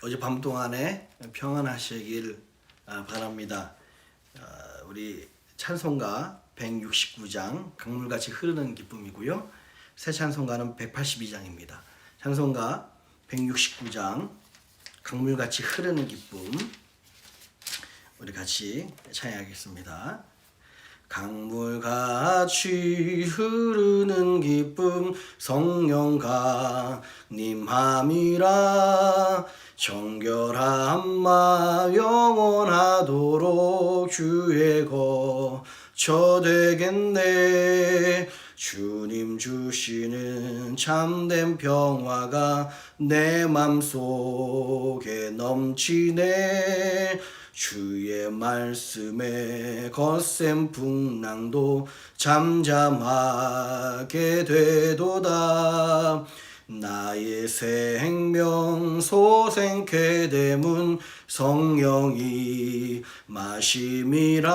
어젯밤 동안에 평안하시길 바랍니다. 우리 찬송가 169장 강물같이 흐르는 기쁨이고요. 새 찬송가는 182장입니다. 찬송가 169장 강물같이 흐르는 기쁨 우리 같이 찬양하겠습니다. 강물같이 흐르는 기쁨 성령과 님함이라 정결한 마 영원하도록 주의 거처 되겠네. 주님 주시는 참된 평화가 내 맘속에 넘치네. 주의 말씀에 거센 풍랑도 잠잠하게 되도다. 나의 생명 소생케 되문 성령이 마심이라.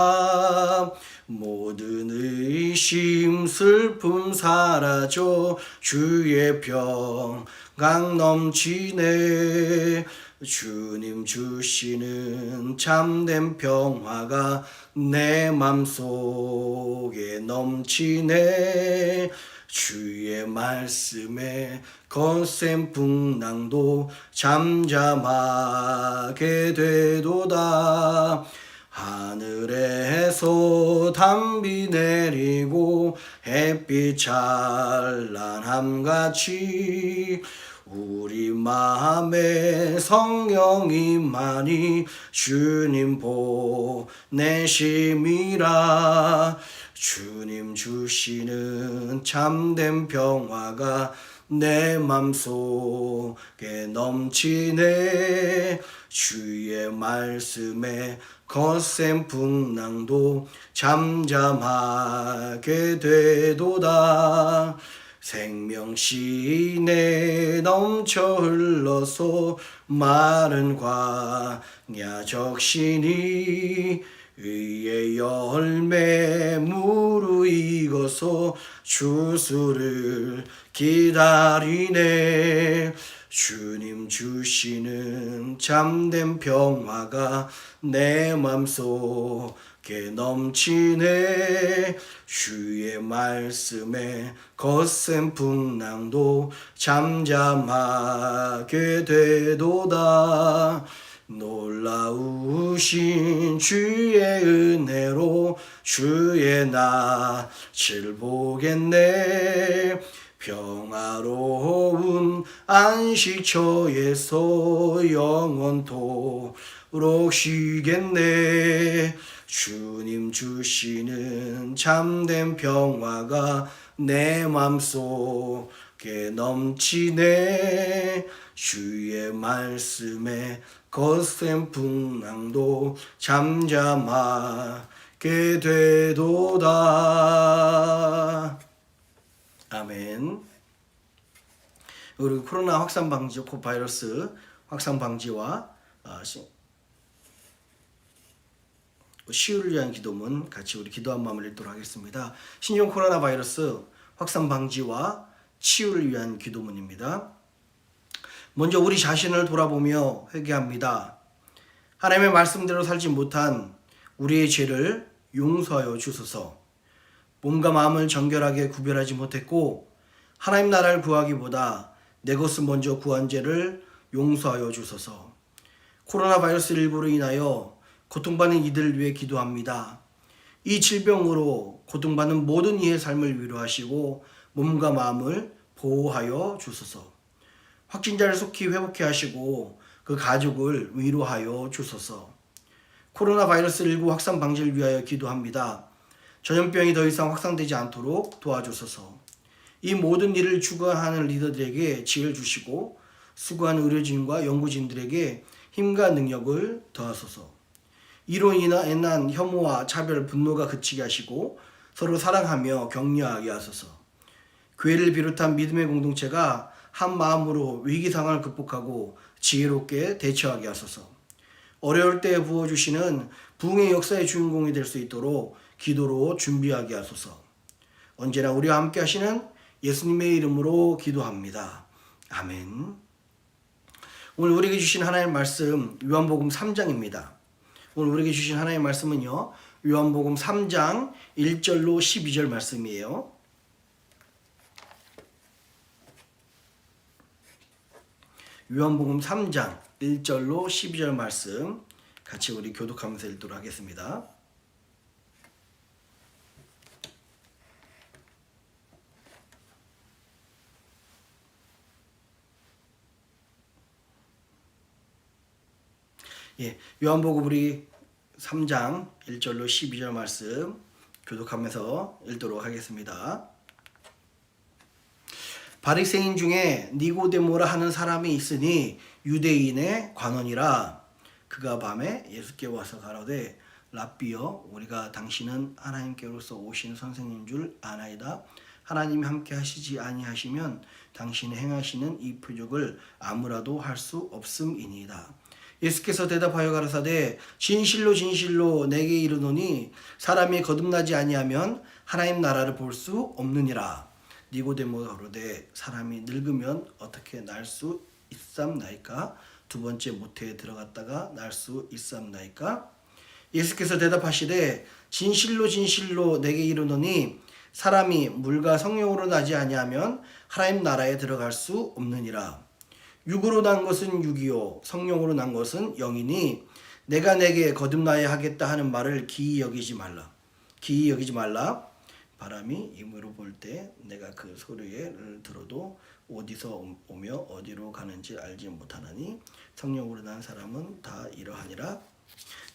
모든 의심 슬픔 사라져 주의 평강 넘치네. 주님 주시는 참된 평화가 내 맘속에 넘치네. 주의 말씀에 거센 풍랑도 잠잠하게 되도다. 하늘에서 담비 내리고 햇빛 찬란함같이 우리 마음에 성령이 많이 주님 보내심이라. 주님 주시는 참된 평화가 내 맘속에 넘치네. 주의 말씀에 거센 풍랑도 잠잠하게 되도다. 생명신에 넘쳐 흘러서 마른 광야 적신이 의의 열매 무르익어서 주수를 기다리네. 주님 주시는 참된 평화가 내 맘속에 넘치네. 주의 말씀에 거센 풍랑도 잠잠하게 되도다. 놀라우신 주의 은혜로 주의 낯을 보겠네. 평화로운 안식처에서 영원토록 쉬겠네. 주님 주시는 참된 평화가 내 맘속에 넘치네. 주의 말씀에 거센 풍랑도 잠잠하게 되도다. 아멘. 우리 코로나 확산 방지, 바이러스 확산 방지와 치유를 위한 기도문 같이 우리 기도한 마음을 읽도록 하겠습니다. 신종 코로나 바이러스 확산 방지와 치유를 위한 기도문입니다. 먼저 우리 자신을 돌아보며 회개합니다. 하나님의 말씀대로 살지 못한 우리의 죄를 용서하여 주소서. 몸과 마음을 정결하게 구별하지 못했고 하나님 나라를 구하기보다 내 것을 먼저 구한 죄를 용서하여 주소서. 코로나 바이러스19로 인하여 고통받는 이들을 위해 기도합니다. 이 질병으로 고통받는 모든 이의 삶을 위로하시고 몸과 마음을 보호하여 주소서. 확진자를 속히 회복해 하시고 그 가족을 위로하여 주소서. 코로나 바이러스19 확산 방지를 위하여 기도합니다. 전염병이 더 이상 확산되지 않도록 도와주소서. 이 모든 일을 주관하는 리더들에게 지혜를 주시고 수고하는 의료진과 연구진들에게 힘과 능력을 더하소서. 이로 인한 혐오와 차별, 분노가 그치게 하시고 서로 사랑하며 격려하게 하소서. 교회를 비롯한 믿음의 공동체가 한 마음으로 위기 상황을 극복하고 지혜롭게 대처하게 하소서. 어려울 때 부어주시는 부흥의 역사의 주인공이 될 수 있도록 기도로 준비하게 하소서. 언제나 우리와 함께 하시는 예수님의 이름으로 기도합니다. 아멘. 오늘 우리에게 주신 하나님의 말씀 요한복음 3장입니다. 오늘 우리에게 주신 하나님의 말씀은요. 요한복음 3장 1절로 12절 말씀이에요. 요한복음 3장 1절로 12절 말씀 같이 우리 교독하면서 읽도록 하겠습니다. 예, 요한복음 우리 3장 1절로 12절 말씀 교독하면서 읽도록 하겠습니다. 바리새인 중에 니고데모라 하는 사람이 있으니 유대인의 관원이라. 그가 밤에 예수께 와서 가로되 랍비여, 우리가 당신은 하나님께로서 오신 선생님 줄 아나이다. 하나님이 함께 하시지 아니하시면 당신이 행하시는 이 표적을 아무라도 할 수 없음이니이다. 예수께서 대답하여 가라사대 진실로 진실로 내게 이르노니 사람이 거듭나지 아니하면 하나님 나라를 볼 수 없느니라. 니고데모가 가로되 사람이 늙으면 어떻게 날 수 있삼나이까? 두 번째 모태에 들어갔다가 날 수 있삼나이까? 예수께서 대답하시되 진실로 진실로 내게 이르노니 사람이 물과 성령으로 나지 아니하면 하나님 나라에 들어갈 수 없느니라. 육으로 난 것은 육이요 성령으로 난 것은 영이니 내가 내게 거듭나야 하겠다 하는 말을 기이 여기지 말라. 기이 여기지 말라. 바람이 임으로 볼 때 내가 그 소리를 들어도 어디서 오며 어디로 가는지 알지 못하나니 성령으로 난 사람은 다 이러하니라.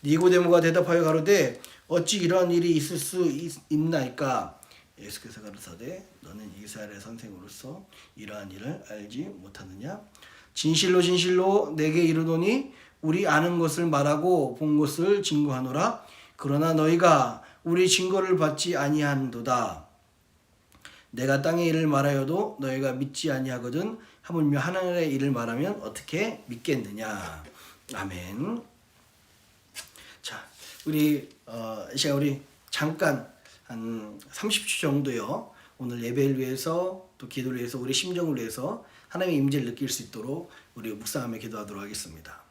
니고데모가 대답하여 가로되 어찌 이러한 일이 있을 수 있나이까? 예수께서 가로사대 너는 이스라엘의 선생으로서 이러한 일을 알지 못하느냐? 진실로 진실로 내게 이르노니 우리 아는 것을 말하고 본 것을 증거하노라. 그러나 너희가 우리 증거를 받지 아니한도다. 내가 땅의 일을 말하여도 너희가 믿지 아니하거든 하물며 하늘의 일을 말하면 어떻게 믿겠느냐. 아멘. 자, 우리 시간 우리 잠깐 한 30초 정도요. 오늘 예배를 위해서 또 기도를 위해서 우리 심정을 위해서 하나님의 임재를 느낄 수 있도록 우리 묵상하며 기도하도록 하겠습니다.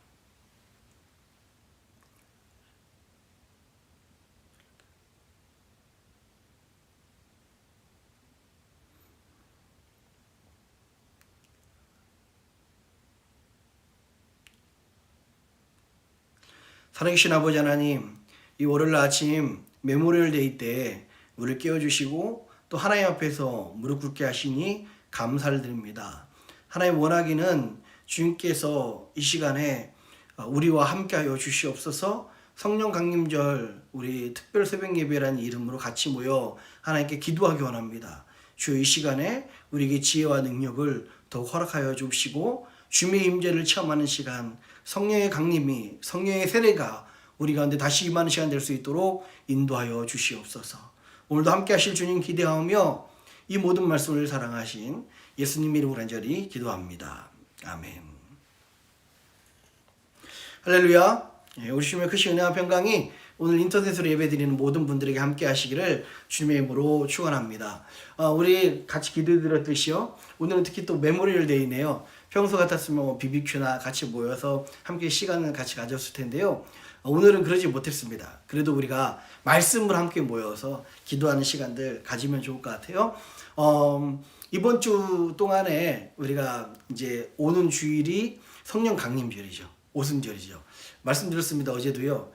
살아계신 아버지 하나님, 이 월요일 아침 메모리얼 데이 때 우리를 깨워주시고 또 하나님 앞에서 무릎 꿇게 하시니 감사를 드립니다. 하나님 원하기는 주님께서 이 시간에 우리와 함께하여 주시옵소서. 성령 강림절 우리 특별 새벽 예배라는 이름으로 같이 모여 하나님께 기도하기 원합니다. 주여 이 시간에 우리에게 지혜와 능력을 더욱 허락하여 주시고 주님의 임재를 체험하는 시간, 성령의 강림이 성령의 세례가 우리 가운데 다시 임하는 시간 될 수 있도록 인도하여 주시옵소서. 오늘도 함께 하실 주님 기대하며 이 모든 말씀을 사랑하신 예수님 이름으로 간절히 기도합니다. 아멘. 할렐루야. 우리 주님의 크신 은혜와 평강이 오늘 인터넷으로 예배드리는 모든 분들에게 함께 하시기를 주님의 이름으로 축원합니다. 우리 같이 기도드렸듯이요. 오늘은 특히 또 메모리얼 데이네요. 평소 같았으면 BBQ나 같이 모여서 함께 시간을 같이 가졌을 텐데요. 오늘은 그러지 못했습니다. 그래도 우리가 말씀으로 함께 모여서 기도하는 시간들 가지면 좋을 것 같아요. 이번 주 동안에 우리가 이제 오는 주일이 성령 강림절이죠. 오순절이죠. 말씀드렸습니다. 어제도요.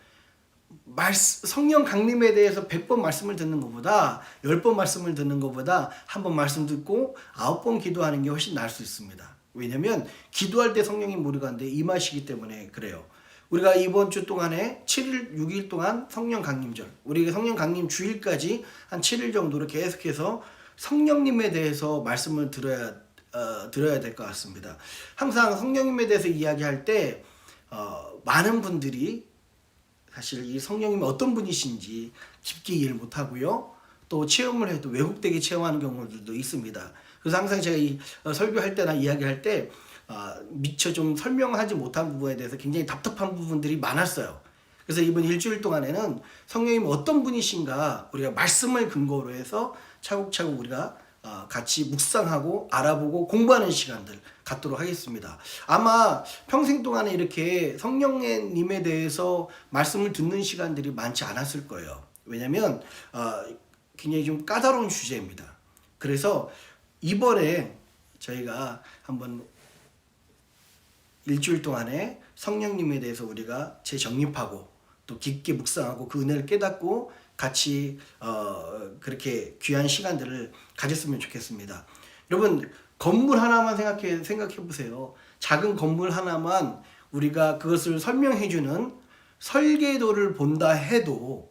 성령 강림에 대해서 100번 말씀을 듣는 것보다 10번 말씀을 듣는 것보다 한 번 말씀 듣고 9번 기도하는 게 훨씬 나을 수 있습니다. 왜냐하면 기도할 때 성령이 우리 가운데 임하시기 때문에 그래요. 우리가 이번 주 동안에 7일, 6일 동안 성령 강림절, 우리가 성령 강림 주일까지 한 7일 정도로 계속해서 성령님에 대해서 말씀을 들어야 될 것 같습니다. 항상 성령님에 대해서 이야기할 때 많은 분들이 사실 이 성령님이 어떤 분이신지 깊게 이해를 못하고요. 또 체험을 해도 왜곡되게 체험하는 경우들도 있습니다. 그래서 항상 제가 이 설교할 때나 이야기할 때 미처 좀 설명하지 못한 부분에 대해서 굉장히 답답한 부분들이 많았어요. 그래서 이번 일주일 동안에는 성령님이 어떤 분이신가 우리가 말씀을 근거로 해서 차곡차곡 우리가 같이 묵상하고 알아보고 공부하는 시간들 갖도록 하겠습니다. 아마 평생 동안에 이렇게 성령님에 대해서 말씀을 듣는 시간들이 많지 않았을 거예요. 왜냐하면 굉장히 좀 까다로운 주제입니다. 그래서 이번에 저희가 한번 일주일 동안에 성령님에 대해서 우리가 재정립하고 또 깊게 묵상하고 그 은혜를 깨닫고 같이 그렇게 귀한 시간들을 가졌으면 좋겠습니다. 여러분, 건물 하나만 생각해 보세요. 작은 건물 하나만 우리가 그것을 설명해 주는 설계도를 본다 해도,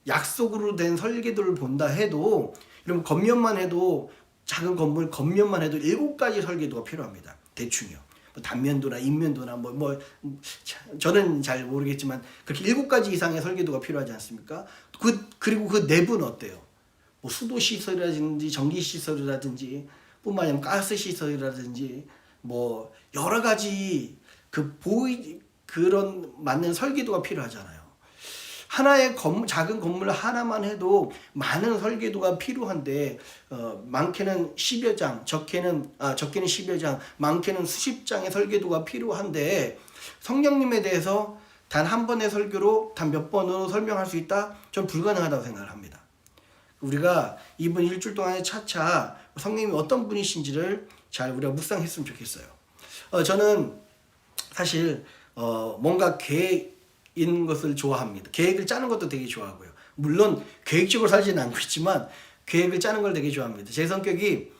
약속으로 된 설계도를 본다 해도, 여러분 겉면만 해도, 작은 건물 겉면만 해도 7가지 설계도가 필요합니다. 대충요. 단면도나 인면도나 저는 잘 모르겠지만 그렇게 7가지 이상의 설계도가 필요하지 않습니까? 그리고 그 내부는 어때요? 수도 시설이라든지 전기 시설이라든지 뿐만 아니라 가스 시설이라든지 여러 가지 그런 맞는 설계도가 필요하잖아요. 하나의 작은 건물 하나만 해도 많은 설계도가 필요한데 많게는 10여 장, 적게는 10여 장, 많게는 수십 장의 설계도가 필요한데 성령님에 대해서 단 한 번의 설교로 단 몇 번으로 설명할 수 있다? 전 불가능하다고 생각을 합니다. 우리가 이번 일주일 동안에 차차 성령님이 어떤 분이신지를 잘 우리가 묵상했으면 좋겠어요. 저는 사실 뭔가 계획 있는 것을 좋아합니다. 계획을 짜는 것도 되게 좋아하고요. 물론 계획적으로 살지는 않고 있지만 계획을 짜는 걸 되게 좋아합니다. 제 성격이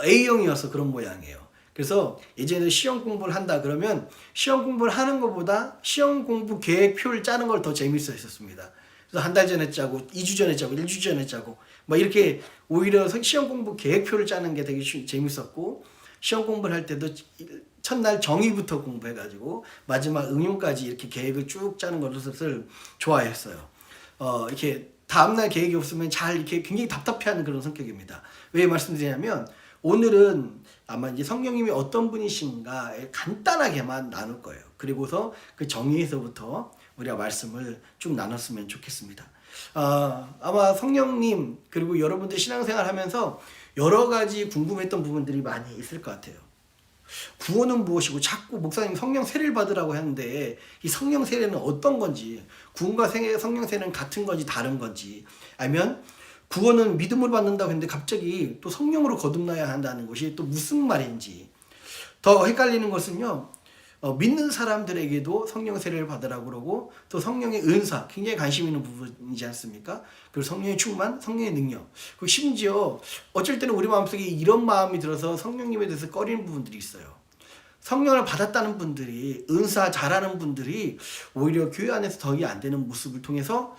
A형이어서 그런 모양이에요. 그래서 예전에 시험 공부를 한다 그러면 시험 공부를 하는 것보다 시험 공부 계획표를 짜는 걸 더 재밌어 했었습니다. 그래서 한 달 전에 짜고 2주 전에 짜고 1주 전에 짜고 이렇게 오히려 시험 공부 계획표를 짜는 게 되게 재밌었고, 시험 공부를 할 때도 첫날 정의부터 공부해가지고 마지막 응용까지 이렇게 계획을 쭉 짜는 것을 좋아했어요. 이렇게 다음날 계획이 없으면 이렇게 굉장히 답답해하는 그런 성격입니다. 왜 말씀드리냐면 오늘은 아마 이제 성령님이 어떤 분이신가 간단하게만 나눌 거예요. 그리고서 그 정의에서부터 우리가 말씀을 쭉 나눴으면 좋겠습니다. 아마 성령님 그리고 여러분들 신앙생활 하면서 여러 가지 궁금했던 부분들이 많이 있을 것 같아요. 구원은 무엇이고, 자꾸 목사님 성령 세례를 받으라고 하는데 이 성령 세례는 어떤 건지, 구원과 성령 세례는 같은 건지 다른 건지, 아니면 구원은 믿음으로 받는다고 했는데 갑자기 또 성령으로 거듭나야 한다는 것이 또 무슨 말인지. 더 헷갈리는 것은요, 믿는 사람들에게도 성령 세례를 받으라고 그러고 또 성령의 은사, 굉장히 관심 있는 부분이지 않습니까? 그리고 성령의 충만, 성령의 능력. 그리고 심지어 어쩔 때는 우리 마음속에 이런 마음이 들어서 성령님에 대해서 꺼리는 부분들이 있어요. 성령을 받았다는 분들이, 은사 잘하는 분들이 오히려 교회 안에서 덕이 안 되는 모습을 통해서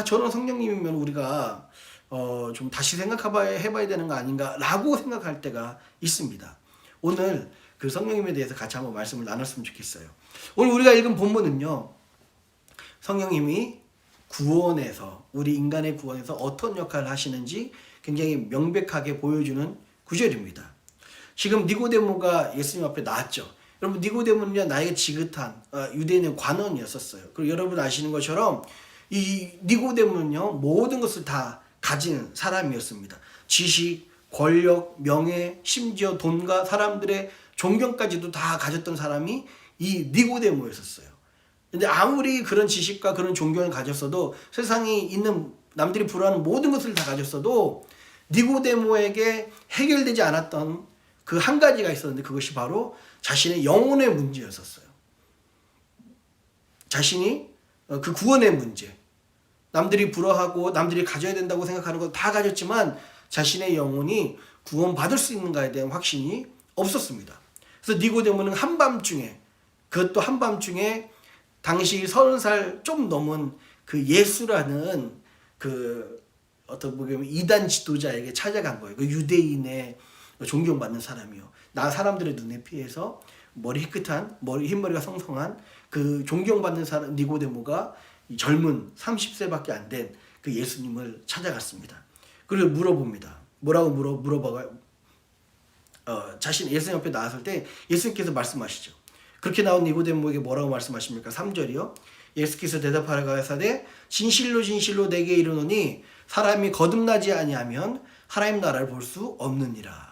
저런 성령님이면 우리가 좀 다시 해봐야 되는 거 아닌가 라고 생각할 때가 있습니다. 오늘 그 성령님에 대해서 같이 한번 말씀을 나눴으면 좋겠어요. 오늘 우리가 읽은 본문은요, 성령님이 구원에서, 우리 인간의 구원에서 어떤 역할을 하시는지 굉장히 명백하게 보여주는 구절입니다. 지금 니고데모가 예수님 앞에 나왔죠. 여러분, 니고데모는요, 나이가 지긋한 유대인의 관원이었었어요. 그리고 여러분 아시는 것처럼 이 니고데모는요, 모든 것을 다 가진 사람이었습니다. 지식, 권력, 명예, 심지어 돈과 사람들의 존경까지도 다 가졌던 사람이 이 니고데모였었어요. 근데 아무리 그런 지식과 그런 존경을 가졌어도, 세상에 있는 남들이 부러워하는 모든 것을 다 가졌어도 니고데모에게 해결되지 않았던 그 한 가지가 있었는데, 그것이 바로 자신의 영혼의 문제였었어요. 자신이 그 구원의 문제, 남들이 부러워하고 남들이 가져야 된다고 생각하는 거 다 가졌지만 자신의 영혼이 구원받을 수 있는가에 대한 확신이 없었습니다. 그래서 니고데모는 한밤중에, 그것도 한밤중에 당시 30살 좀 넘은 그 예수라는 그 어떻게 보면 이단 지도자에게 찾아간 거예요. 그 유대인의 존경받는 사람이요. 사람들의 눈에 피해서 머리 깨끗한, 흰머리가 성성한 그 존경받는 사람 니고데모가 젊은 30세밖에 안 된 그 예수님을 찾아갔습니다. 그리고 물어봅니다. 뭐라고 물어봐요? 자신 예수님 앞에 나왔을 때 예수님께서 말씀하시죠. 그렇게 나온 니고데모에게 뭐라고 말씀하십니까? 3절이요. 예수께서 대답하여 가라사대 진실로 진실로 내게 이르노니 사람이 거듭나지 아니하면 하나님 나라를 볼 수 없느니라.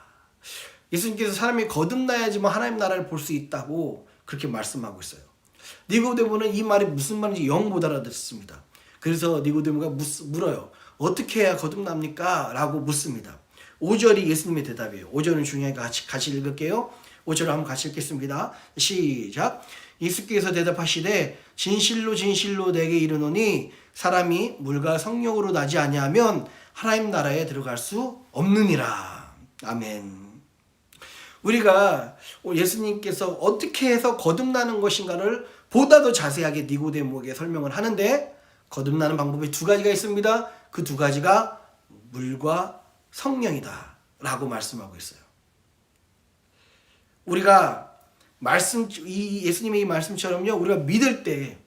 예수님께서 사람이 거듭나야지만 하나님 나라를 볼 수 있다고 그렇게 말씀하고 있어요. 니고데모는 이 말이 무슨 말인지 영 못 알아듣습니다. 그래서 니고데모가 물어요. 어떻게 해야 거듭납니까? 라고 묻습니다. 5절이 예수님의 대답이에요. 5절은 중요하니까 같이 읽을게요. 5절을 한번 같이 읽겠습니다. 시작. 예수께서 대답하시되 진실로 진실로 내게 이르노니 사람이 물과 성령으로 나지 아니하면 하나님 나라에 들어갈 수 없느니라. 아멘. 우리가 예수님께서 어떻게 해서 거듭나는 것인가를 보다 더 자세하게 니고데모에게 설명을 하는데, 거듭나는 방법이 두 가지가 있습니다. 그 두 가지가 물과 성령이다 라고 말씀하고 있어요. 우리가 예수님의 이 말씀처럼요, 우리가 믿을 때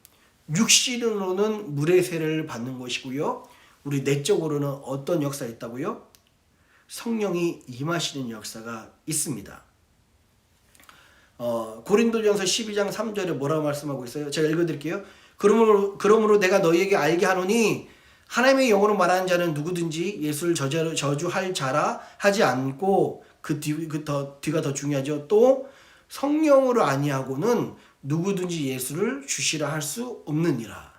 육신으로는 물의 세례를 받는 것이고요, 우리 내적으로는 어떤 역사가 있다고요? 성령이 임하시는 역사가 있습니다. 고린도전서 12장 3절에 뭐라고 말씀하고 있어요? 제가 읽어드릴게요. 그러므로 내가 너희에게 알게 하노니 하나님의 영으로 말하는 자는 누구든지 예수를 저주할 자라 하지 않고 그 뒤가 더 중요하죠. 또 성령으로 아니하고는 누구든지 예수를 주시라 할 수 없느니라.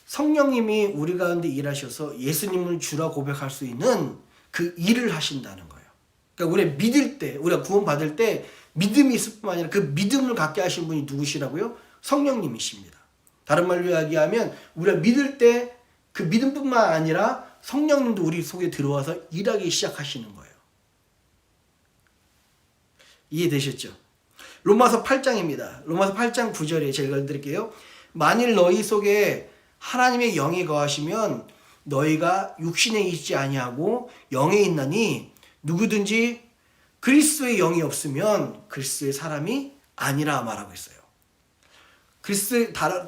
성령님이 우리 가운데 일하셔서 예수님을 주라 고백할 수 있는 그 일을 하신다는 거예요. 그러니까 우리가 믿을 때, 우리가 구원받을 때 믿음이 있을 뿐만 아니라 그 믿음을 갖게 하신 분이 누구시라고요? 성령님이십니다. 다른 말로 이야기하면 우리가 믿을 때 그 믿음뿐만 아니라 성령님도 우리 속에 들어와서 일하기 시작하시는 거예요. 이해되셨죠? 로마서 8장입니다. 로마서 8장 9절에 제가 읽어드릴게요. 만일 너희 속에 하나님의 영이 거하시면 너희가 육신에 있지 아니하고 영에 있나니 누구든지 그리스도의 영이 없으면 그리스도의 사람이 아니라 말하고 있어요.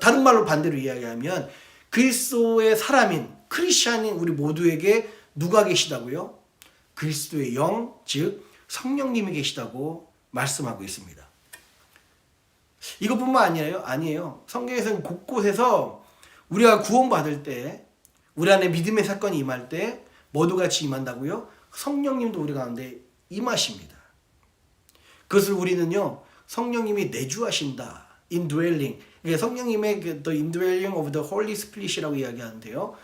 다른 말로 반대로 이야기하면 그리스도의 사람인 크리스찬인 우리 모두에게 누가 계시다고요? 그리스도의 영, 즉 성령님이 계시다고 말씀하고 있습니다. 이것뿐만 아니에요. 성경에서는 곳곳에서 우리가 구원받을 때, 우리 안에 믿음의 사건이 임할 때 모두같이 임한다고요? 성령님도 우리 가운데 임하십니다. 그것을 우리는요, 성령님이 내주하신다. indwelling. 성령님의 the indwelling of the Holy Spirit이라고 이야기하는데요.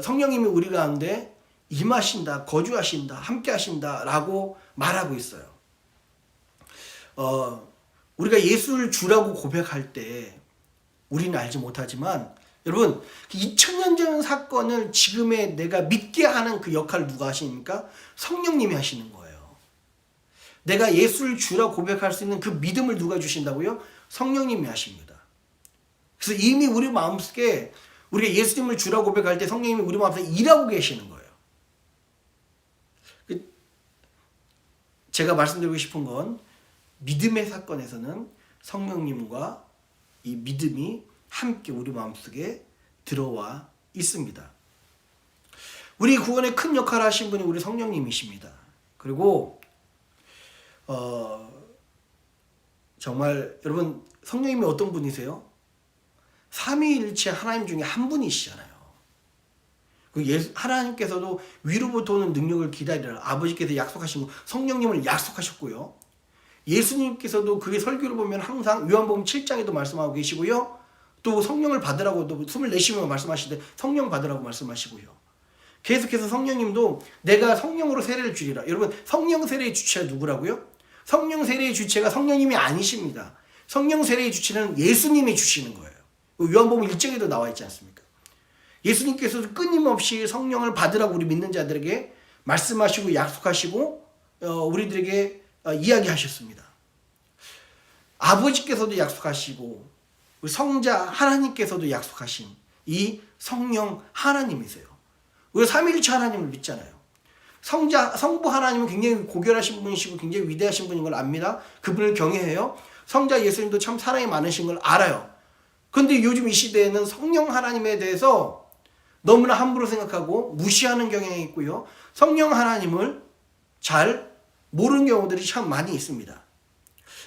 성령님이 우리 가운데 임하신다, 거주하신다, 함께하신다 라고 말하고 있어요. 우리가 예수를 주라고 고백할 때 우리는 알지 못하지만 여러분, 2000년 전 사건을 지금의 내가 믿게 하는 그 역할을 누가 하시니까? 성령님이 하시는 거예요. 내가 예수를 주라 고백할 수 있는 그 믿음을 누가 주신다고요? 성령님이 하십니다. 그래서 이미 우리 마음속에 우리가 예수님을 주라 고백할 때 성령님이 우리 마음속에 일하고 계시는 거예요. 제가 말씀드리고 싶은 건 믿음의 사건에서는 성령님과 이 믿음이 함께 우리 마음속에 들어와 있습니다. 우리 구원에 큰 역할을 하신 분이 우리 성령님이십니다. 그리고 정말 여러분, 성령님이 어떤 분이세요? 삼위일체 하나님 중에 한 분이시잖아요. 하나님께서도 위로부터 오는 능력을 기다리라. 아버지께서 약속하신 거, 성령님을 약속하셨고요. 예수님께서도 그의 설교를 보면 항상 요한복음 7장에도 말씀하고 계시고요. 또 성령을 받으라고 또 숨을 내쉬며 말씀하시되 성령 받으라고 말씀하시고요. 계속해서 성령님도 내가 성령으로 세례를 주리라. 여러분, 성령 세례의 주체가 누구라고요? 성령 세례의 주체가 성령님이 아니십니다. 성령 세례의 주체는 예수님이 주시는 거예요. 요한복음 1장에도 나와 있지 않습니까? 예수님께서도 끊임없이 성령을 받으라고 우리 믿는 자들에게 말씀하시고 약속하시고 우리들에게 이야기하셨습니다. 아버지께서도 약속하시고 성자 하나님께서도 약속하신 이 성령 하나님이세요. 우리가 삼위일체 하나님을 믿잖아요. 성부 하나님은 굉장히 고결하신 분이시고 굉장히 위대하신 분인 걸 압니다. 그분을 경외해요. 성자 예수님도 참 사랑이 많으신 걸 알아요. 그런데 요즘 이 시대에는 성령 하나님에 대해서 너무나 함부로 생각하고 무시하는 경향이 있고요. 성령 하나님을 잘 모르는 경우들이 참 많이 있습니다.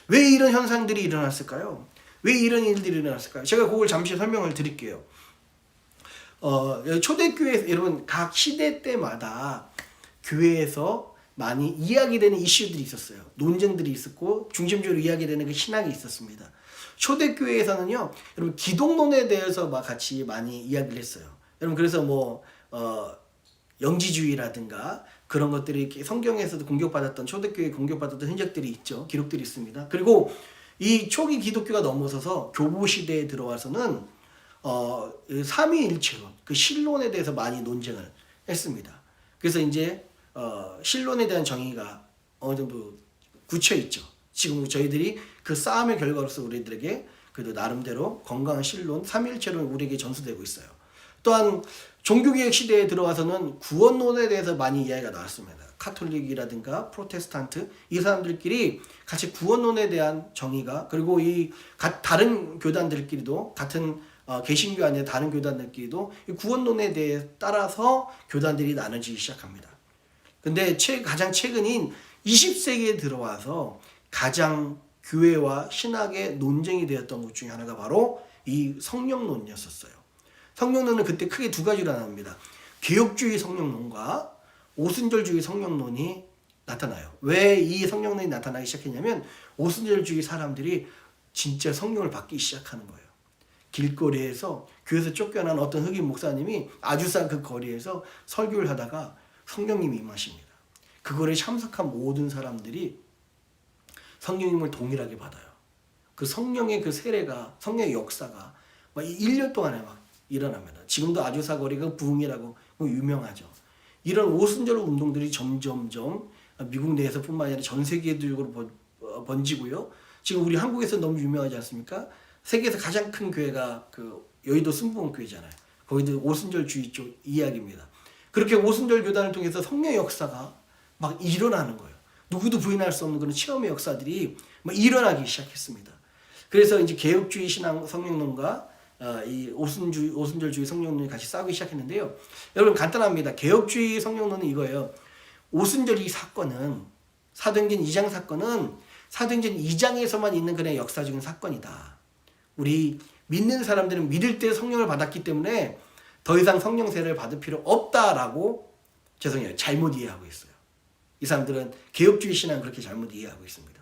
왜 이런 현상들이 일어났을까요? 왜 이런 일들이 일어났을까요? 제가 그걸 잠시 설명을 드릴게요. 초대교회 여러분 각 시대 때마다 교회에서 많이 이야기되는 이슈들이 있었어요. 논쟁들이 있었고 중심적으로 이야기되는 그 신학이 있었습니다. 초대교회에서는요, 여러분 기독론에 대해서 막 같이 많이 이야기를 했어요. 여러분 그래서 뭐 영지주의라든가 그런 것들이 이렇게 성경에서도 공격받았던 초대교회 공격받았던 흔적들이 있죠. 기록들이 있습니다. 그리고 이 초기 기독교가 넘어서서 교보 시대에 들어와서는 삼위일체론 그 신론에 대해서 많이 논쟁을 했습니다. 그래서 이제 신론에 대한 정의가 어느 정도 굳혀 있죠. 지금 저희들이 그 싸움의 결과로서 우리들에게 그래도 나름대로 건강한 신론, 삼위일체론이 우리에게 전수되고 있어요. 또한 종교개혁 시대에 들어와서는 구원론에 대해서 많이 이야기가 나왔습니다. 카톨릭이라든가 프로테스탄트 이 사람들끼리 같이 구원론에 대한 정의가, 그리고 이 다른 교단들끼리도 같은 개신교 안에 다른 교단들끼리도 이 구원론에 대해 따라서 교단들이 나눠지기 시작합니다. 근데 가장 최근인 20세기에 들어와서 가장 교회와 신학의 논쟁이 되었던 것 중에 하나가 바로 이 성령론이었었어요. 성령론은 그때 크게 두 가지로 나눕니다. 개혁주의 성령론과 오순절주의 성령론이 나타나요. 왜 이 성령론이 나타나기 시작했냐면 오순절주의 사람들이 진짜 성령을 받기 시작하는 거예요. 길거리에서 교회에서 쫓겨난 어떤 흑인 목사님이 아주사 그 거리에서 설교를 하다가 성령님이 임하십니다. 그거에 참석한 모든 사람들이 성령님을 동일하게 받아요. 그 성령의 그 세례가, 성령의 역사가 막 1년 동안에 막 일어납니다. 지금도 아주사 거리가 부흥이라고 유명하죠. 이런 오순절 운동들이 점점점 미국 내에서뿐만 아니라 전 세계적으로 번지고요. 지금 우리 한국에서 너무 유명하지 않습니까? 세계에서 가장 큰 교회가 그 여의도 승부원교회잖아요. 거기도 오순절주의 쪽 이야기입니다. 그렇게 오순절 교단을 통해서 성령의 역사가 막 일어나는 거예요. 누구도 부인할 수 없는 그런 체험의 역사들이 막 일어나기 시작했습니다. 그래서 이제 개혁주의 신앙 성령론과 이 오순절주의 성령론이 같이 싸우기 시작했는데요. 여러분 간단합니다. 개혁주의 성령론은 이거예요. 오순절 이 사건은 사도행전 2장 사건은 사도행전 2장에서만 있는 그냥 역사적인 사건이다. 우리 믿는 사람들은 믿을 때 성령을 받았기 때문에 더 이상 성령 세례를 받을 필요 없다라고 잘못 이해하고 있어요. 이 사람들은 개혁주의 신앙을 그렇게 잘못 이해하고 있습니다.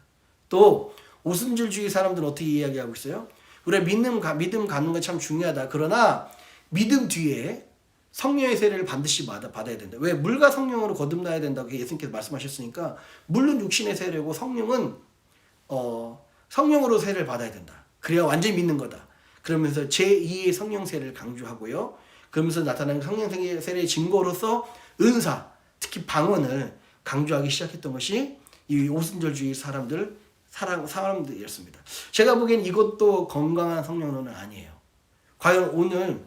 또 오순절주의 사람들은 어떻게 이야기하고 있어요? 우리가 믿음 갖는 건 참 중요하다. 그러나 믿음 뒤에 성령의 세례를 반드시 받아야 된다. 왜? 물과 성령으로 거듭나야 된다고 예수님께서 말씀하셨으니까 물론 육신의 세례고 성령은 성령으로 세례를 받아야 된다. 그래야 완전히 믿는 거다. 그러면서 제2의 성령 세례를 강조하고요. 그러면서 나타나는 성령 세례의 증거로서 은사, 특히 방언을 강조하기 시작했던 것이 이 오순절주의 사람들이었습니다. 제가 보기엔 이것도 건강한 성령론은 아니에요. 과연 오늘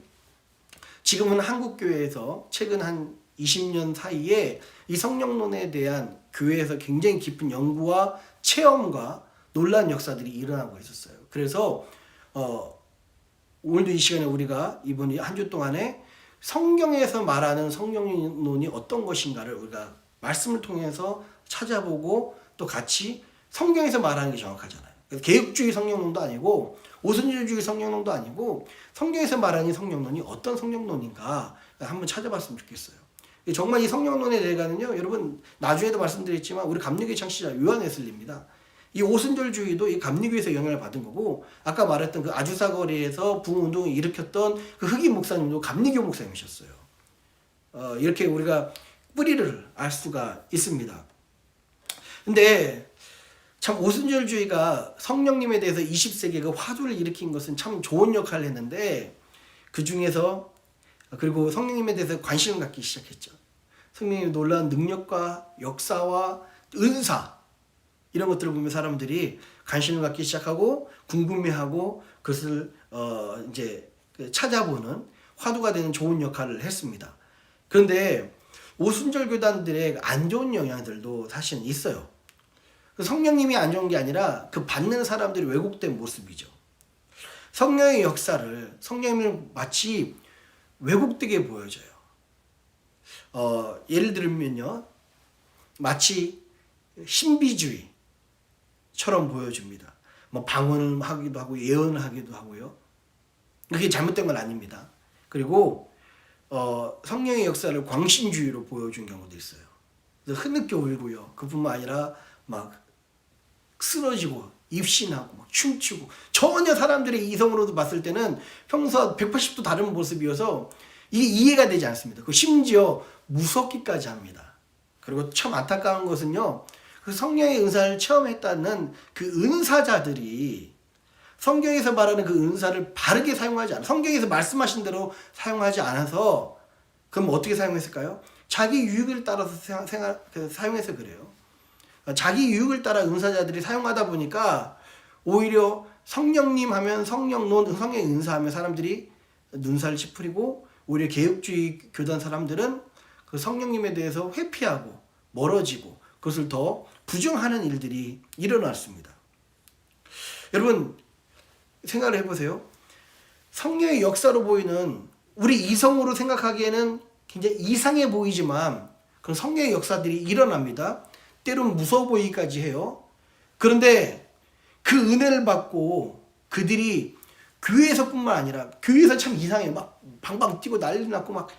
지금은 한국교회에서 최근 한 20년 사이에 이 성령론에 대한 교회에서 굉장히 깊은 연구와 체험과 놀라운 역사들이 일어나고 있었어요. 그래서 오늘도 이 시간에 우리가 이번 한 주 동안에 성경에서 말하는 성령론이 어떤 것인가를 우리가 말씀을 통해서 찾아보고 또 같이 성경에서 말하는 게 정확하잖아요. 그래서 개혁주의 성령론도 아니고 오순절주의 성령론도 아니고 성경에서 말하는 성령론이 어떤 성령론인가 한번 찾아봤으면 좋겠어요. 정말 이 성령론에 대해서는요, 여러분 나중에도 말씀드렸지만 우리 감리교회 창시자 요한 웨슬리입니다. 이 오순절주의도 이 감리교회에서 영향을 받은 거고, 아까 말했던 그 아주사 거리에서 부흥운동을 일으켰던 그 흑인 목사님도 감리교 목사님이셨어요. 이렇게 우리가 뿌리를 알 수가 있습니다. 근데 참 오순절주의가 성령님에 대해서 20세기에 그 화두를 일으킨 것은 참 좋은 역할을 했는데, 그 중에서 그리고 성령님에 대해서 관심을 갖기 시작했죠. 성령님의 놀라운 능력과 역사와 은사 이런 것들을 보면 사람들이 관심을 갖기 시작하고 궁금해하고 그것을 이제 찾아보는 화두가 되는 좋은 역할을 했습니다. 그런데 오순절 교단들의 안 좋은 영향들도 사실은 있어요. 성령님이 안 좋은 게 아니라 그 받는 사람들이 왜곡된 모습이죠. 성령의 역사를 성령님을 마치 왜곡되게 보여져요. 예를 들면요, 마치 신비주의처럼 보여줍니다. 뭐 방언을 하기도 하고 예언을 하기도 하고요. 그게 잘못된 건 아닙니다. 그리고 성령의 역사를 광신주의로 보여준 경우도 있어요. 그래서 흐느껴 울고요. 그뿐만 아니라 막 쓰러지고 입신하고 막 춤추고 전혀 사람들의 이성으로도 봤을 때는 평소와 180도 다른 모습이어서 이게 이해가 되지 않습니다. 그 심지어 무섭기까지 합니다. 그리고 참 안타까운 것은요. 그 성령의 은사를 체험했다는 그 은사자들이 성경에서 말하는 그 은사를 바르게 사용하지 않아. 성경에서 말씀하신 대로 사용하지 않아서 그럼 어떻게 사용했을까요? 자기 유익을 따라서 사용해서 그래요. 자기 유익을 따라 은사자들이 사용하다 보니까 오히려 성령님 하면 성령론, 성령의 은사하면 사람들이 눈살 찌푸리고 오히려 개혁주의 교단 사람들은 그 성령님에 대해서 회피하고 멀어지고 그것을 더 부정하는 일들이 일어났습니다. 여러분 생각을 해보세요. 성령의 역사로 보이는 우리 이성으로 생각하기에는 굉장히 이상해 보이지만 그런 성령의 역사들이 일어납니다. 때론 무서워 보이기까지 해요. 그런데 그 은혜를 받고 그들이 교회에서뿐만 아니라 교회에서 참 이상해. 막 방방 뛰고 난리 났고 막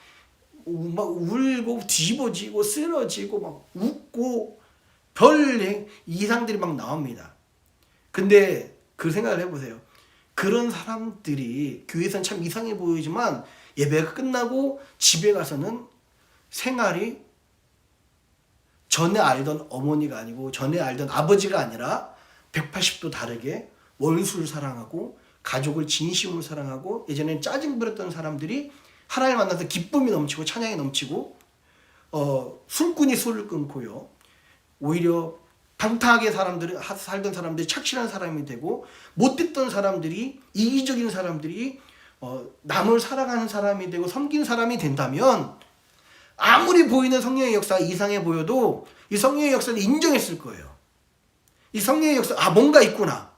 울고 뒤집어지고 쓰러지고 막 웃고 별 이상들이 막 나옵니다. 근데 그 생각을 해보세요. 그런 사람들이 교회에서는 참 이상해 보이지만 예배가 끝나고 집에 가서는 생활이 전에 알던 어머니가 아니고 전에 알던 아버지가 아니라 180도 다르게 원수를 사랑하고 가족을 진심으로 사랑하고 예전엔 짜증 부렸던 사람들이 하나님을 만나서 기쁨이 넘치고 찬양이 넘치고 술꾼이 술을 끊고요. 오히려 방탕하게 살던 사람들이 착실한 사람이 되고 못됐던 사람들이 이기적인 사람들이 남을 사랑하는 사람이 되고 섬긴 사람이 된다면 아무리 보이는 성령의 역사가 이상해 보여도 이 성령의 역사를 인정했을 거예요. 이 성령의 역사 뭔가 있구나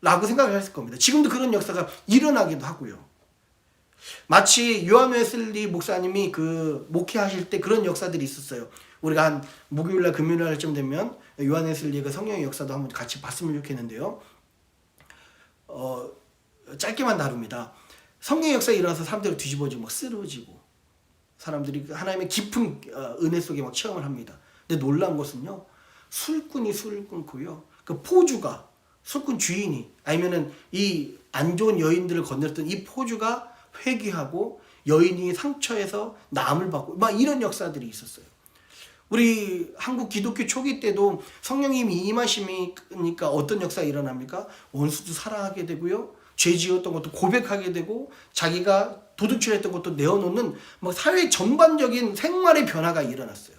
라고 생각을 했을 겁니다. 지금도 그런 역사가 일어나기도 하고요. 마치 요한 웨슬리 목사님이 그 목회하실 때 그런 역사들이 있었어요. 우리가 한 목요일날 금요일날쯤 되면 요한 웨슬리의 그 성령의 역사도 한번 같이 봤으면 좋겠는데요. 짧게만 다룹니다. 성령의 역사에 일어나서 사람들이 뒤집어지고 막 쓰러지고 사람들이 하나님의 깊은 은혜 속에 막 체험을 합니다. 근데 놀라운 것은요. 술꾼이 술을 끊고요. 그 포주가 술꾼 주인이 아니면은 이 안 좋은 여인들을 건드렸던 이 포주가 회개하고 여인이 상처에서 나음을 받고 막 이런 역사들이 있었어요. 우리 한국 기독교 초기 때도 성령님이 임하시니까 어떤 역사가 일어납니까? 원수도 사랑하게 되고요. 죄 지었던 것도 고백하게 되고 자기가 도둑질했던 것도 내어놓는 막 사회 전반적인 생활의 변화가 일어났어요.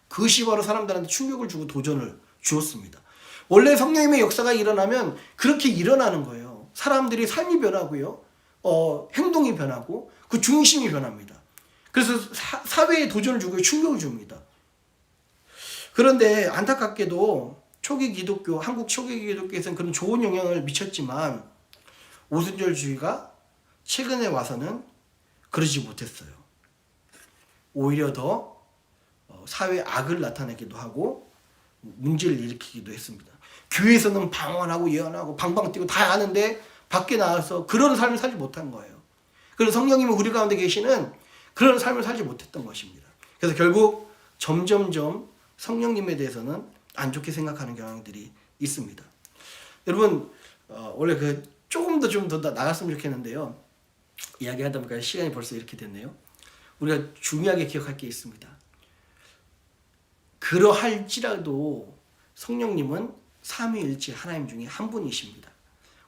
그것이 바로 사람들한테 충격을 주고 도전을 주었습니다. 원래 성령님의 역사가 일어나면 그렇게 일어나는 거예요. 사람들이 삶이 변하고요. 행동이 변하고 그 중심이 변합니다. 그래서 사회에 도전을 주고 충격을 줍니다. 그런데 안타깝게도 초기 기독교, 한국 초기 기독교에서는 그런 좋은 영향을 미쳤지만 오순절주의가 최근에 와서는 그러지 못했어요. 오히려 더 사회에 악을 나타내기도 하고 문제를 일으키기도 했습니다. 교회에서는 방언하고 예언하고 방방 뛰고 다 하는데 밖에 나와서 그런 삶을 살지 못한 거예요. 그래서 성령님은 우리 가운데 계시는 그런 삶을 살지 못했던 것입니다. 그래서 결국 점점점 성령님에 대해서는 안 좋게 생각하는 경향들이 있습니다. 여러분 원래 조금 더 좀 더 나갔으면 좋겠는데요. 이야기하다 보니까 시간이 벌써 이렇게 됐네요. 우리가 중요하게 기억할 게 있습니다. 그러할지라도 성령님은 삼위일체 하나님 중에 한 분이십니다.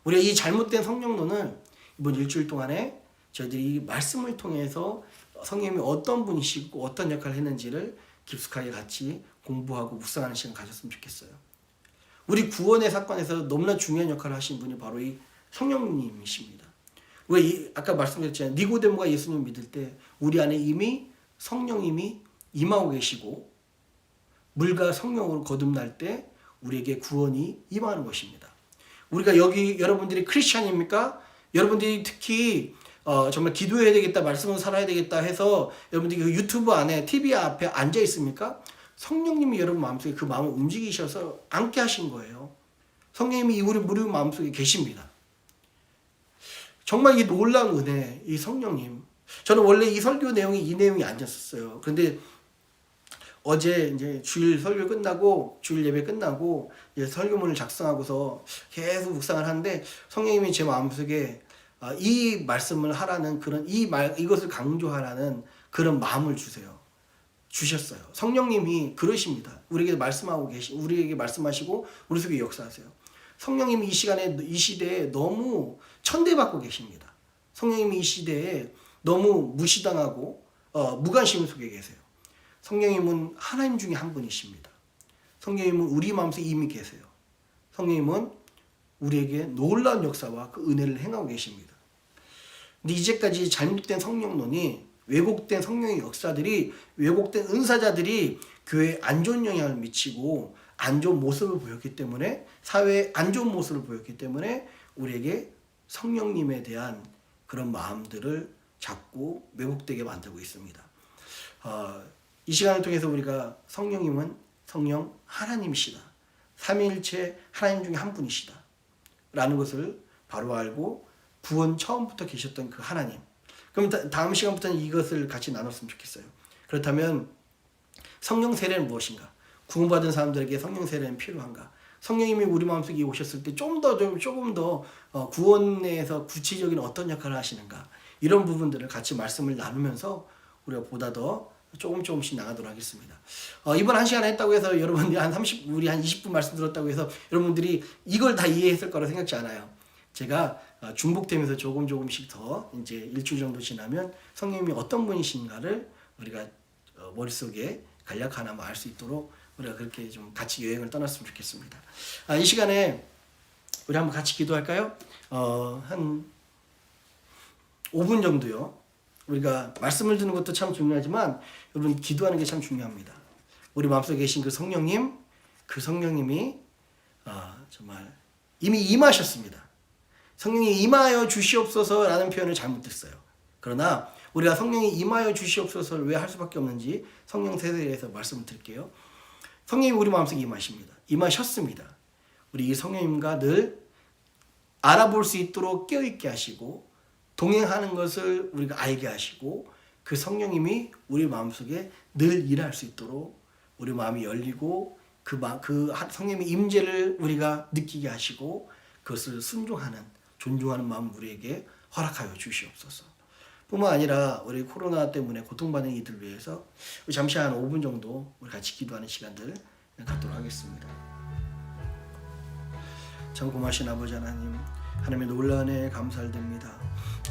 우리가 이 잘못된 성령론을 이번 일주일 동안에 저희들이 말씀을 통해서 성령님이 어떤 분이시고 어떤 역할을 했는지를 깊숙하게 같이 공부하고 묵상하는 시간 가졌으면 좋겠어요. 우리 구원의 사건에서 너무나 중요한 역할을 하신 분이 바로 이 성령님이십니다. 아까 말씀드렸잖아요. 니고데모가 예수님을 믿을 때 우리 안에 이미 성령님이 임하고 계시고 물과 성령으로 거듭날 때 우리에게 구원이 임하는 것입니다. 우리가 여기 여러분들이 크리스찬입니까? 여러분들이 특히 정말 기도해야 되겠다, 말씀을 살아야 되겠다 해서 여러분들이 그 유튜브 안에 TV 앞에 앉아 있습니까? 성령님이 여러분 마음속에 그 마음을 움직이셔서 앉게 하신 거예요. 성령님이 우리 마음속에 계십니다. 정말 이 놀라운 은혜, 이 성령님 저는 원래 이 설교 내용이 이 내용이 아니었어요. 그런데 어제 이제 주일 설교 끝나고 주일 예배 끝나고 이제 설교문을 작성하고서 계속 묵상을 하는데 성령님이 제 마음속에 이 말씀을 하라는 그런 이것을 강조하라는 그런 마음을 주셨어요. 성령님이 그러십니다. 우리에게 말씀하시고 우리 속에 역사하세요. 성령님이 이 시대에 너무 천대받고 계십니다. 성령님이 이 시대에 너무 무시당하고 무관심 속에 계세요. 성령님은 하나님 중에 한 분이십니다. 성령님은 우리 마음속에 이미 계세요. 성령님은 우리에게 놀라운 역사와 그 은혜를 행하고 계십니다. 근데 이제까지 잘못된 성령론이 왜곡된 성령의 역사들이 왜곡된 은사자들이 교회에 안 좋은 영향을 미치고 안 좋은 모습을 보였기 때문에 사회에 안 좋은 모습을 보였기 때문에 우리에게 성령님에 대한 그런 마음들을 자꾸 왜곡되게 만들고 있습니다. 이 시간을 통해서 우리가 성령님은 성령 하나님이시다. 삼위일체 하나님 중에 한 분이시다. 라는 것을 바로 알고 구원 처음부터 계셨던 그 하나님. 그럼 다음 시간부터는 이것을 같이 나눴으면 좋겠어요. 그렇다면 성령 세례는 무엇인가? 구원받은 사람들에게 성령 세례는 필요한가? 성령님이 우리 마음속에 오셨을 때 조금 더 구원에서 구체적인 어떤 역할을 하시는가? 이런 부분들을 같이 말씀을 나누면서 우리가 보다 더 조금씩 나가도록 하겠습니다. 이번 한 시간 했다고 해서 여러분들이 우리 한 20분 말씀 들었다고 해서 여러분들이 이걸 다 이해했을 거라 생각지 않아요. 제가 중복되면서 조금씩 더 이제 일주일 정도 지나면 성령님이 어떤 분이신가를 우리가 머릿속에 간략하나마 알 수 있도록 우리가 그렇게 좀 같이 여행을 떠났으면 좋겠습니다. 이 시간에 우리 한번 같이 기도할까요? 한 5분 정도요. 우리가 말씀을 듣는 것도 참 중요하지만 여러분 기도하는 게 참 중요합니다. 우리 마음속에 계신 그 성령님이 정말 이미 임하셨습니다. 성령이 임하여 주시옵소서라는 표현을 잘못했어요. 그러나 우리가 성령이 임하여 주시옵소서를 왜 할 수밖에 없는지 성령 세례에서 말씀을 드릴게요. 성령이 우리 마음속에 임하십니다. 임하셨습니다. 우리 이 성령님과 늘 알아볼 수 있도록 깨어있게 하시고 동행하는 것을 우리가 알게 하시고 그 성령님이 우리 마음속에 늘 일할 수 있도록 우리 마음이 열리고 그 성령님의 임재를 우리가 느끼게 하시고 그것을 순종하는 존중하는 마음 우리에게 허락하여 주시옵소서. 뿐만 아니라 우리 코로나 때문에 고통받는 이들 위해서 잠시 한 5분 정도 우리 같이 기도하는 시간들 갖도록 하겠습니다. 참 고마신 아버지 하나님, 하나님의 놀라운 은혜에 감사드립니다.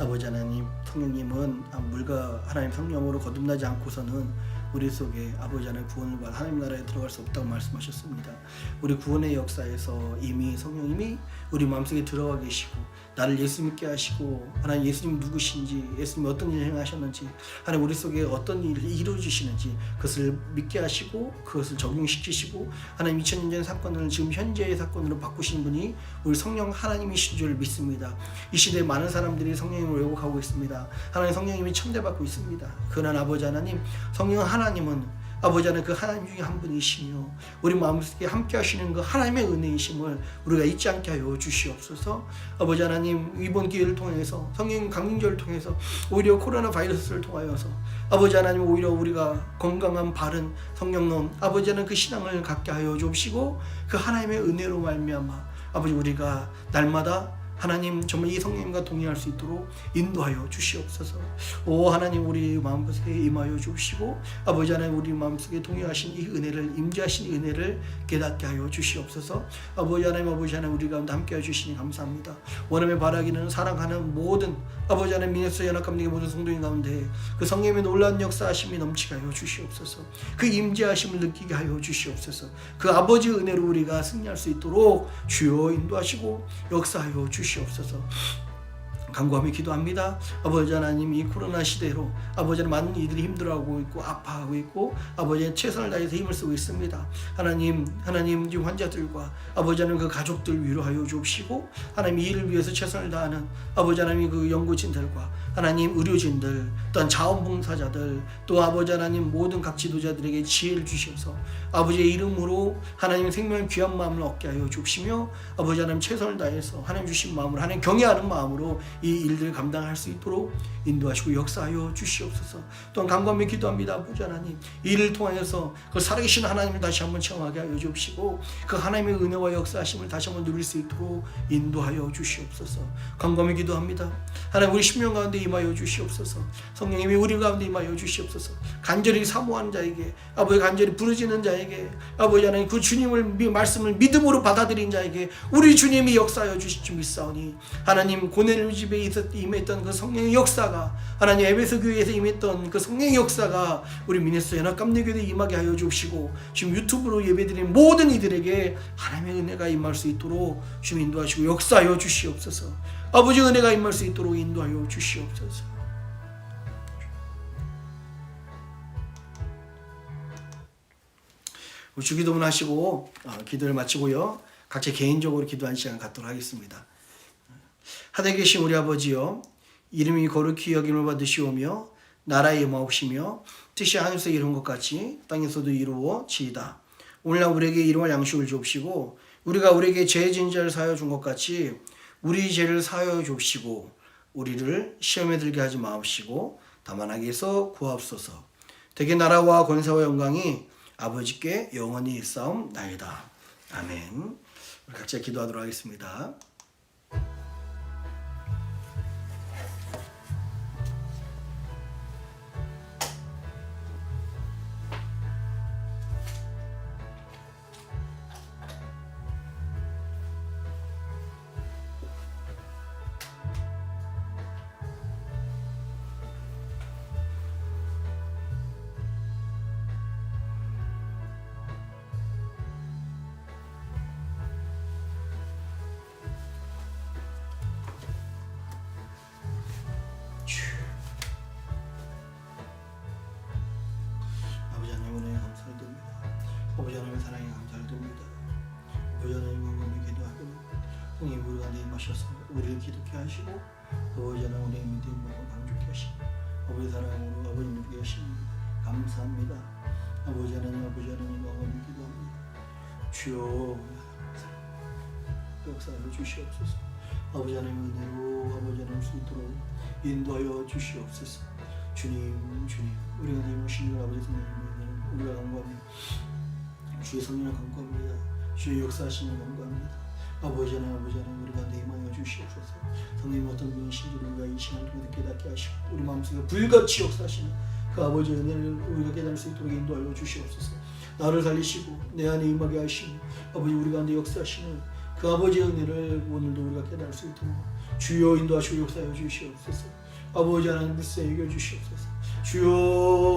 아버지 하나님, 성령님은 물과 하나님 성령으로 거듭나지 않고서는 우리 속에 아버지 하나님 구원을 받아 하나님 나라에 들어갈 수 없다고 말씀하셨습니다. 우리 구원의 역사에서 이미 성령님이 우리 마음속에 들어가 계시고 나를 예수 믿게 하시고 하나님 예수님 누구신지 예수님 어떤 일을 행하셨는지 하나님 우리 속에 어떤 일을 이루어주시는지 그것을 믿게 하시고 그것을 적용시키시고 하나님 2000년 전 사건을 지금 현재의 사건으로 바꾸신 분이 우리 성령 하나님이신 줄 믿습니다. 이 시대에 많은 사람들이 성령님을 왜곡하고 있습니다. 하나님 성령님이 천대받고 있습니다. 그러나 아버지 하나님 성령 하나님은 아버지 하나님 그 하나님 중에 한 분이시며 우리 마음속에 함께 하시는 그 하나님의 은혜이심을 우리가 잊지 않게 하여 주시옵소서. 아버지 하나님 이번 기회를 통해서 성령 강림절을 통해서 오히려 코로나 바이러스를 통하여서 아버지 하나님 오히려 우리가 건강한 바른 성령론 아버지 하나님 그 신앙을 갖게 하여 주시고 그 하나님의 은혜로 말미암아 아버지 우리가 날마다 하나님 정말 이 성령님과 동행할 수 있도록 인도하여 주시옵소서. 오 하나님 우리 마음속에 임하여 주시고 아버지 하나님 우리 마음속에 동행하신 이 은혜를 임재하신 이 은혜를 깨닫게 하여 주시옵소서. 아버지 하나님 우리 가운데 함께 해주시니 감사합니다. 원함에 바라기는 사랑하는 모든 아버지 하나님 미네소타 연합감리교 모든 성도인 가운데 그 성령님의 놀라운 역사하심이 넘치게 하여 주시옵소서. 그 임재하심을 느끼게 하여 주시옵소서. 그 아버지의 은혜로 우리가 승리할 수 있도록 주여 인도하시고 역사하여 주시옵소서. 간구하며 기도합니다. 아버지 하나님 이 코로나 시대로 아버지 하나님 많은 이들이 힘들어하고 있고 아파하고 있고 아버지 최선을 다해서 힘을 쓰고 있습니다. 하나님 이 환자들과 아버지 하나님 그 가족들 위로하여 주옵시고 하나님 이 일을 위해서 최선을 다하는 아버지 하나님 그 연구진들과 하나님 의료진들 또한 자원봉사자들 또 아버지 하나님 모든 각 지도자들에게 지혜를 주셔서 아버지의 이름으로 하나님 생명의 귀한 마음을 얻게 하여 주시며 아버지 하나님 최선을 다해서 하나님 주신 마음으로 하나님 경외하는 마음으로 이 일들을 감당할 수 있도록 인도하시고 역사하여 주시옵소서. 또한 간구하며 기도합니다. 아버지 하나님, 이 일을 통하여서 그 살아계신 하나님을 다시 한번 체험하게 하여 주옵시고 그 하나님의 은혜와 역사하심을 다시 한번 누릴 수 있도록 인도하여 주시옵소서. 간구하며 기도합니다. 하나님, 우리 심령 가운데 임하여 주시옵소서. 성령님이 우리 가운데 임하여 주시옵소서. 간절히 사모하는 자에게, 아버지 간절히 부르짖는 자에게, 아버지 하나님 그 주님을 말씀을 믿음으로 받아들인 자에게 우리 주님이 역사하여 주실 줄 믿사오니, 하나님 고넬료 집에 임했던 그 성령의 역사가, 하나님 에베소 교회에서 임했던 그 성령의 역사가 우리 미네소타 연합 감리교회에 임하게 하여 주시고, 지금 유튜브로 예배드리는 모든 이들에게 하나님의 은혜가 임할 수 있도록 주님 인도하시고 역사하여 주시옵소서. 아버지 은혜가 임할 수 있도록 인도하여 주시옵소서. 주기도문 하시고 기도를 마치고요, 각자 개인적으로 기도하는 시간 갖도록 하겠습니다. 하늘에 계신 우리 아버지여, 이름이 거룩히 여김을 받으시오며 나라의 임하옵시며 뜻이 하늘에서 이룬 것 같이 땅에서도 이루어지이다. 오늘날 우리에게 일용할 양식을 주옵시고, 우리가 우리에게 죄 지은 자를 사하여 준 것 같이 우리 죄를 사하여 주옵시고, 우리를 시험에 들게 하지 마옵시고 다만 악에서 구하옵소서. 대개 나라와 권세와 영광이 아버지께 영원히 있사옵나이다. 아멘. 우리 각자 기도하도록 하겠습니다. 아버지 하나님 사랑에 감사를 드립니다. 아버지 하나님 영광을 기도하고 성령 우리 가운데 임하셔서 우리를 기독케 하시고, 아버지 하나님 우리의 믿음을 강조케 하시고, 아버지 사랑으로 아버님 누리게 하시니 감사합니다. 아버지 하나님 영광을 기도합니다. 주여 역사를 주시옵소서. 아버지 하나님 은혜로 아버지 하나님 수 있도록 인도하여 주시옵소서. 주님 우리가 임하시는 아버지 성령님 우리가 간구합니다. 주의 성령을 간구합니다. 주의 역사하시는 간구합니다. 아버지 하나님 우리 가운데 임하여 주시옵소서. 성령님 어떤 분이신지 우리가 이 시간을 통해 깨닫게 하시고, 우리 마음속에 불같이 역사하시는 그 아버지의 은혜를 우리가 깨달을 수 있도록 인도하여 주시옵소서. 나를 살리시고 내 안에 임하게 하시고 아버지 우리 가운데 역사하시는 그 아버지의 은혜를 오늘도 우리가 깨달을 수 있도록 주여 인도하시고 역사하여 주시옵소서. 아버지 하나님 불쌍히 여겨 주시옵소서. 주여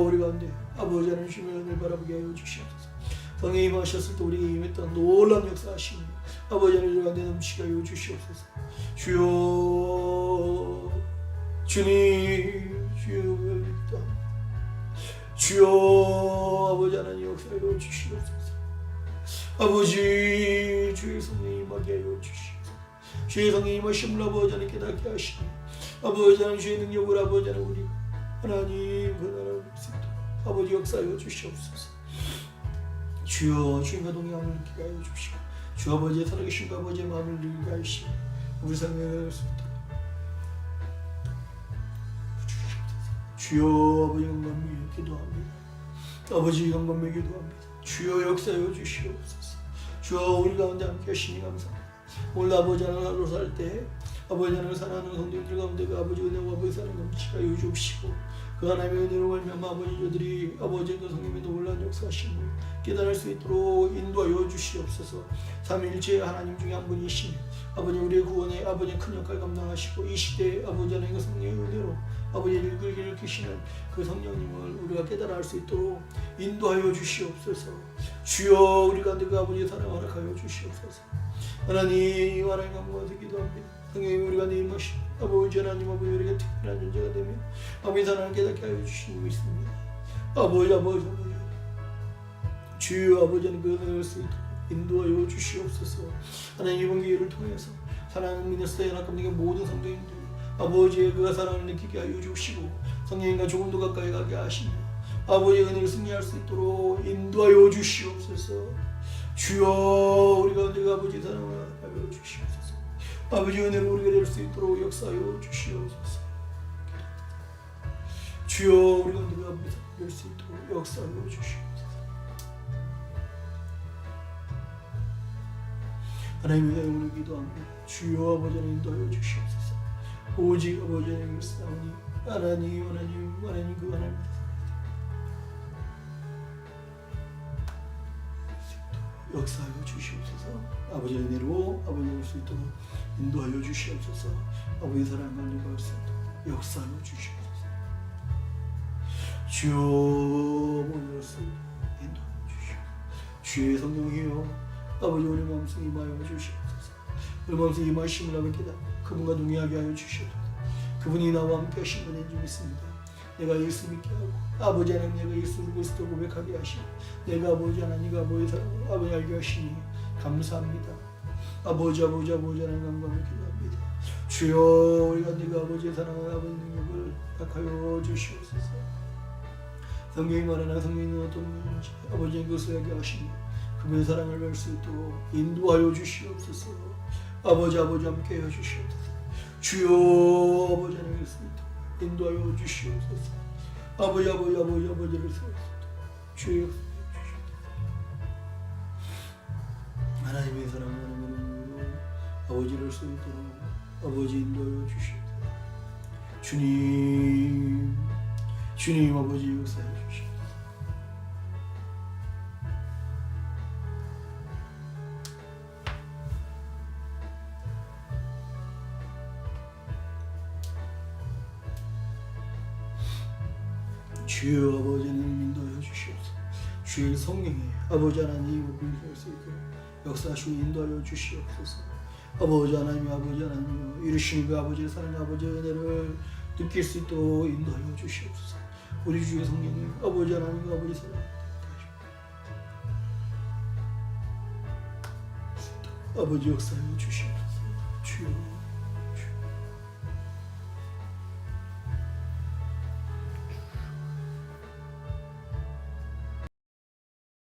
우리 가운데 아버지 하나님 주님의 은혜를 바라보게 하여 주시옵소서. 성령이 임하셨을 때 우리에게 임했던 놀라운 역사하시니 아버지 하나님 우리 가운데 넘치게 하여 주시옵소서. 주여 주님 주여 주여 아버지 하나님 역사하여 주시옵소서. 아버지 주의 성령이 임하게 하여 주시옵소서. 주의 성령이 임하심을 아버지 하나님 깨닫게 하시니 아버지 하나님 주의 능력을 아버지 하나님 우리 하나님 그 나라를 믿습니다. 아버지 역사하여 주시옵소서. 주여 주님과 동행함을 느끼게 하여 주시고, 주 아버지의 살아계신 아버지의 마음을 느끼게 하시고 우리 삶에 주여 아버지 영광을 기도합니다. 아버지 영광을 기도합니다. 주여 역사하여 주시옵소서. 주여 우리 가운데 함께 하시니 감사합니다. 오늘 아버지 하나로 살 때 아버지 하나를 사랑하는 성도님들 가운데 그 아버지 은혜와 아버지 사랑 넘치게 하여 주옵시고, 그 하나님의 은혜로 말미암아 아버지 저들이 아버지의 그 성령의 놀라운 역사하심을 깨달을 수 있도록 인도하여 주시옵소서. 삼위일체의 하나님 중에 한 분이시니 아버지 우리의 구원에 아버지 큰 역할 감당하시고, 이 시대에 아버지 하나님의 성령의 은혜로 아버지 일글기를 일으키시는 그 성령님을 우리가 깨달아 알 수 있도록 인도하여 주시옵소서. 주여 우리 가운데 그 아버지의 사랑 허락하여 주시옵소서. 하나님 감사해서 기도합니다. 성령님 우리 가운데 임하시고 아버지 하나님 아버지 우리에게 특별한 존재가 되며 아버지 하나님 깨닫게 하여 주시고 있습니다. 아버지 주여 아버지는 그 은혜를 수 있도록 인도하여 주시옵소서. 하나님 이번 기회를 통해서 사랑하는 미네소타 연합감리교 모든 성도님들 아버지의 그 사랑을 느끼게 하여 주시고, 성령님과 조금 더 가까이 가게 하시며 아버지의 은혜를 승리할 수 있도록 인도하여 주시옵소서. 주여 우리 가운데 그 아버지의 사랑을 하여 주시옵소서. 아버지 은혜로 우리가 될 수 있도록 역사하여 주시옵소서. 주여 우리가 네가 아버지 될 수 있도록 역사하여 주시옵소서. 하나님의 이름으로 기도합니다. 주여 아버지 인도하여 주시옵소서. 오직 아버지 하나님을 싸우니 하나님 그 하나님 역사하여 주시옵소서. 아버지 은혜로 아버지 올 수 있도록 인도하여 주시옵소서. 아버지 사랑 만족할 수 있도록 역사하여 주시옵소서. 주여 모든 것을 인도하여 주시옵소서. 주의 성령이여 아버지 우리 마음속에 임하여 주시옵소서. 우리 마음속에 임하심을 아버지다 그분과 동의하게 하여 주시옵소서. 그분이 나와 함께 하신 분인 줄 믿습니다. 내가 예수 믿게 하고 아버지 하나님 내가 예수를 그리스도 고백하게 하시고 내가 아버지 하나님과 아버지 사랑을 아버지 알게 하시니 감사합니다. 아버지 하나님 감사하며 기도합니다. 주여 우리가 네가 아버지의 사랑을 아버지 능력을 약하여 주시옵소서. 성경이 말하나 성경은 어떤 분인지 아버지의 것을 알게 하시니 그분의 사랑을 알 수 있도록 인도하여 주시옵소서. 아버지 함께 해 주시옵소서. 주여 아버지 하나님 수 있도록 인도하여 주시옵소서. 아버지를 세우소서. 주의 역사해 주시옵소서. 하나님의 사랑하는 아버지를 수 있도록 아버지 인도하여 주시옵소서. 주님 아버지 역사해 주시옵소서. 주여 아버지 하나님 인도하여 주시옵소서. 주의 성령이 아버지 하나님 우리를 수 있게 역사하시고 인도하여 주시옵소서. 아버지 하나님 이루시는 그 아버지의 사랑 아버지의 은혜를 느낄 수 있도록 인도하여 주시옵소서. 우리 주의 성령이 아버지 하나님 아버지 사랑 아버지 역사하여 주시옵소서. 주여